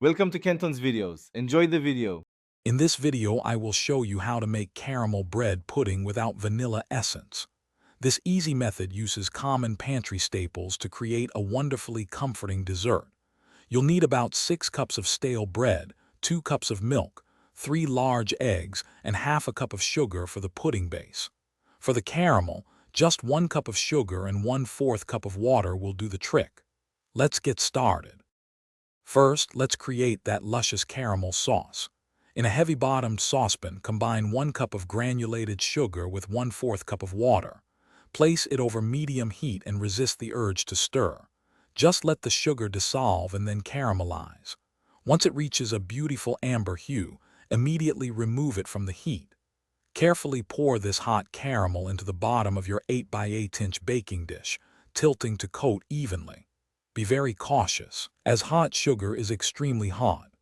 Welcome to Kenton's videos. Enjoy the video. In this video, I will show you how to make caramel bread pudding without vanilla essence. This easy method uses common pantry staples to create a wonderfully comforting dessert. You'll need about 6 cups of stale bread, 2 cups of milk, 3 large eggs, and half a cup of sugar for the pudding base. For the caramel, just 1 cup of sugar and 1/4 cup of water will do the trick. Let's get started. First, let's create that luscious caramel sauce. In a heavy-bottomed saucepan, combine 1 cup of granulated sugar with 1/4 cup of water. Place it over medium heat and resist the urge to stir. Just let the sugar dissolve and then caramelize. Once it reaches a beautiful amber hue, immediately remove it from the heat. Carefully pour this hot caramel into the bottom of your 8 by 8-inch baking dish, tilting to coat evenly. Be very cautious, as hot sugar is extremely hot.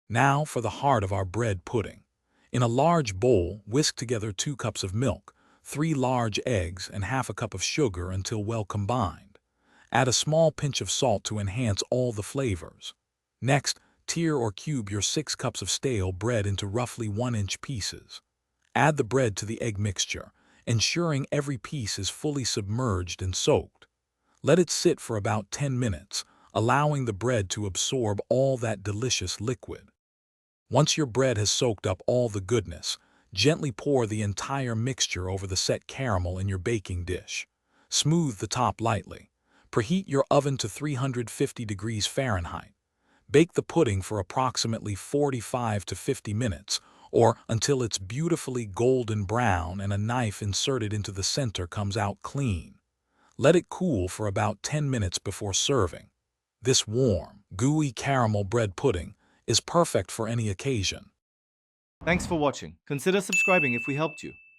Now for the heart of our bread pudding. In a large bowl, whisk together 2 cups of milk, 3 large eggs, and half a cup of sugar until well combined. Add a small pinch of salt to enhance all the flavors. Next, tear or cube your 6 cups of stale bread into roughly 1-inch pieces. Add the bread to the egg mixture, ensuring every piece is fully submerged and soaked. Let it sit for about 10 minutes, allowing the bread to absorb all that delicious liquid. Once your bread has soaked up all the goodness, gently pour the entire mixture over the set caramel in your baking dish. Smooth the top lightly. Preheat your oven to 350 degrees Fahrenheit. Bake the pudding for approximately 45 to 50 minutes, or until it's beautifully golden brown and a knife inserted into the center comes out clean. Let it cool for about 10 minutes before serving. This warm, gooey caramel bread pudding is perfect for any occasion. Thanks for watching. Consider subscribing if we helped you.